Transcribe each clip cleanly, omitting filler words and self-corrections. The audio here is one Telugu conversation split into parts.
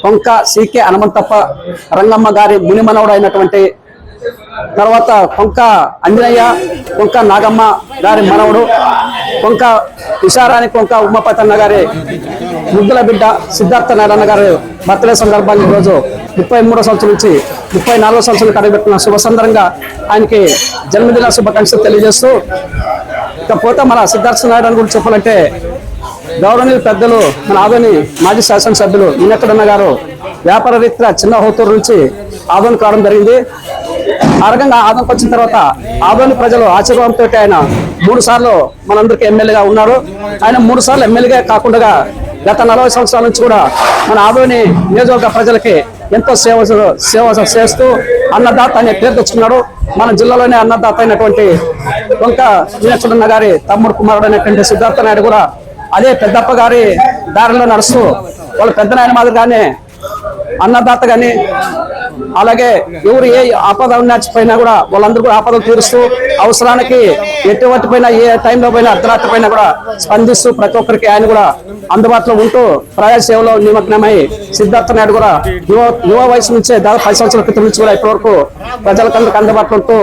కొంక సికే హనుమంతప్ప రంగమ్మ గారి మునిమనవుడు అయినటువంటి తర్వాత కొంక అంజనయ్య కొంక నాగమ్మ గారి మనవడు కొంక విశారాణి కొంక ఉమాపతన్న గారి ముద్దుల బిడ్డ సిద్ధార్థ నారాయణ గారి బర్త్డే సందర్భంగా ఈరోజు 33వ సంవత్సరం నుంచి 34వ సంవత్సరం కడగబెట్టిన శుభ సందర్భంగా ఆయనకి జన్మదిన శుభాకాంక్షలు తెలియజేస్తూ ఇకపోతే మన సిద్ధార్థ నారాయణ గురించి చెప్పాలంటే గౌరవనీయులు పెద్దలు మన ఆదోని మాజీ శాసనసభ్యులు ఈనెక్కడన్న గారు వ్యాపార రీత్యా చిన్న హోతూరు నుంచి ఆదోనికి రావడం జరిగింది. ఆ రకంగా ఆదోనికి వచ్చిన తర్వాత ఆదోని ప్రజలు ఆశీర్వాదంతో ఆయన 3 సార్లు మనందరికీ ఎమ్మెల్యేగా ఉన్నారు. ఆయన 3 సార్లు ఎమ్మెల్యేగా కాకుండా గత 40 సంవత్సరాల నుంచి కూడా మన ఆదోని నియోజకవర్గ ప్రజలకి ఎంతో సేవ చేస్తూ అన్నదాత అనే పేరు తెచ్చుకున్నాడు. మన జిల్లాలోనే అన్నదాత అయినటువంటి కొంక ఈనెక్కడన్న గారి తమ్ముడు కుమారుడు అయినటువంటి సిద్ధార్థ నాయుడు కూడా అదే పెద్దప్ప గారి దారిలో నడుస్తూ వాళ్ళ పెద్ద నాయన మాదిరిగానే అన్నదాత గాని అలాగే ఎవరు ఏ ఆపద ఉన్నచ్చిపోయినా కూడా వాళ్ళందరూ కూడా ఆపదలు తీరుస్తూ అవసరానికి ఎటువంటి పైన ఏ టైంలో పోయినా అర్ధరాత్రి పైన కూడా స్పందిస్తూ ప్రతి ఒక్కరికి ఆయన కూడా అందుబాటులో ఉంటూ ప్రజా సేవలో నిమగ్నమై సిద్ధార్థ నాయుడు కూడా యువ వయసు నుంచే దాదాపు 10 సంవత్సరాల క్రితం నుంచి కూడా ఇప్పటి వరకు ప్రజలకందరికి అందుబాటులో ఉంటూ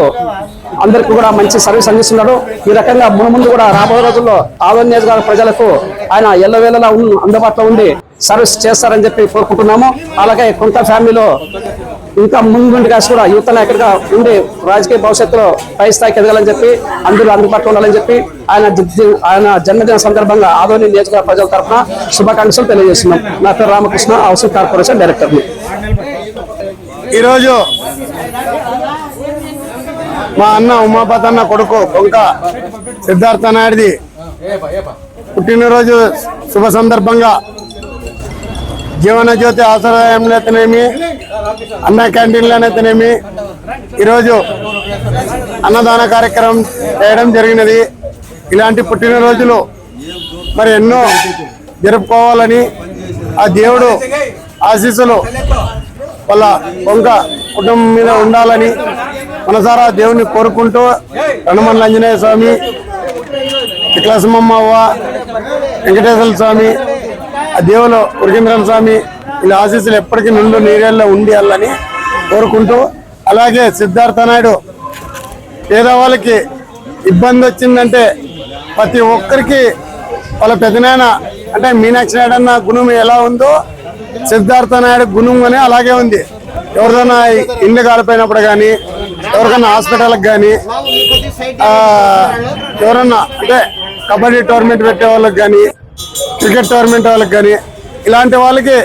అందరికీ కూడా మంచి సర్వీస్ అందిస్తున్నాడు. ఈ రకంగా ముందు కూడా రాబోయే రోజుల్లో ఆదోని నియోజకవర్గ ప్రజలకు ఆయన ఎల్లవేళలా అందుబాటులో ఉండి సర్వీస్ చేస్తారని చెప్పి కోరుకుంటున్నాము. అలాగే కొంత ఫ్యామిలీలో ఇంకా ముందుగా కూడా యువత నాయకుడిగా ఉండి రాజకీయ భవిష్యత్తులో పై స్థాయికి ఎదగాలని చెప్పి అందరూ అందుబాటులో ఉండాలని చెప్పి ఆయన జన్మదిన సందర్భంగా ఆదోని నియోజకవర్గ ప్రజల తరఫున శుభాకాంక్షలు తెలియజేస్తున్నాం. నా పేరు రామకృష్ణ, హౌసింగ్ కార్పొరేషన్ డైరెక్టర్ని. ఈరోజు మా అన్న ఉమాపతన్న కొడుకు కొంక సిద్ధార్థ నాయుడిది పుట్టినరోజు శుభ సందర్భంగా జీవన జ్యోతి ఆశ్రయంలోనేమి అన్న క్యాంటీన్లోనైతేనేమి ఈరోజు అన్నదాన కార్యక్రమం చేయడం జరిగినది. ఇలాంటి పుట్టినరోజులు మరి ఎన్నో జరుపుకోవాలని ఆ దేవుడు ఆశీస్సులు వాళ్ళ కొంక కుటుంబం మీద ఉండాలని మనసారా దేవుని కోరుకుంటూ హనుమన్ ఆంజనేయ స్వామి, విక్లసమమ్మ, వెంకటేశ్వర స్వామి, ఆ దేవులు ఉరికేంద్రం స్వామి ఇలా ఆశీస్సులు ఎప్పటికీ నిండు నీరేళ్ళలో ఉండాలని కోరుకుంటూ, అలాగే సిద్ధార్థ నాయుడు పేదవాళ్ళకి ఇబ్బంది వచ్చిందంటే ప్రతి ఒక్కరికి వాళ్ళ పెద్దనాయన అంటే మీనాక్షి నాయుడు అన్న గుణం ఎలా ఉందో సిద్ధార్థ నాయుడు గుణం అని అలాగే ఉంది. ఎవరిదైనా ఇల్లు కాలిపోయినప్పుడు కానీ, ఎవరికైనా హాస్పిటల్కి కానీ, ఎవరన్నా అంటే కబడ్డీ టోర్నమెంట్ పెట్టే వాళ్ళకి కానీ, క్రికెట్ టోర్నమెంట్ వాళ్ళకి కానీ, ఇలాంటి వాళ్ళకి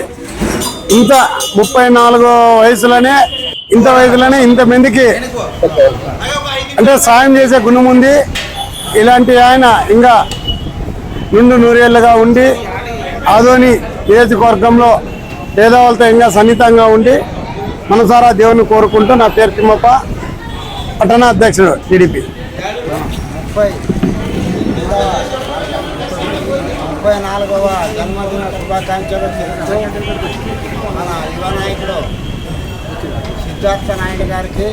ఇంత 34 వయసులోనే ఇంతమందికి అంటే సాయం చేసే గుణం ఉంది. ఇలాంటి ఆయన ఇంకా నిండు నూరేళ్లుగా ఉండి ఆదోని నియోజకవర్గంలో పేదవాళ్ళతో ఇంకా సన్నిహితంగా ఉండి మనసారా దేవుని కోరుకుంటూ నా పేరు తిమ్మప్ప, పట్టణ అధ్యక్షుడు టీడీపీ. 34వ జన్మదిన శుభాకాంక్షలు తెలుపుతూ మన యువ నాయకుడు సిద్ధార్థ నాయుడు గారికి,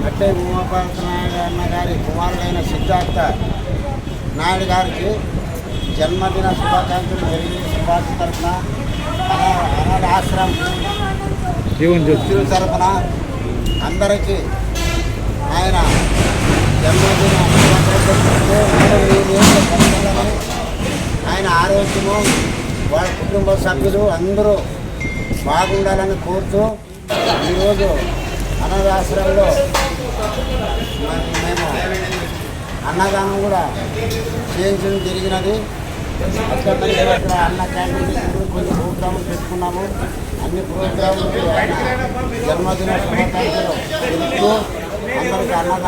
అట్టే ఉమాపత నాయుడు అన్న గారి కుమారుడైన సిద్ధార్థ నాయుడు గారికి జన్మదిన శుభాకాంక్షలు తెలియజేసిన పార్టీ తరఫున, అనాథ ఆశ్రమం తరఫున అందరికీ ఆయన జన్మదిన ఆయన ఆరోగ్యము వాళ్ళ కుటుంబ సభ్యులు అందరూ బాగుండాలని కోరుతూ ఈరోజు అనాథాశ్రమంలో మేము అన్నదానం కూడా చేయించడం జరిగినది. అన్న క్యాంటీన్ కొన్ని ప్రోగ్రాములు పెట్టుకున్నాము. అన్ని ప్రోగ్రాములు ఆయన జన్మదిన శుభాకాంక్షలు తెలుపుతూ అందరికీ అన్నదానం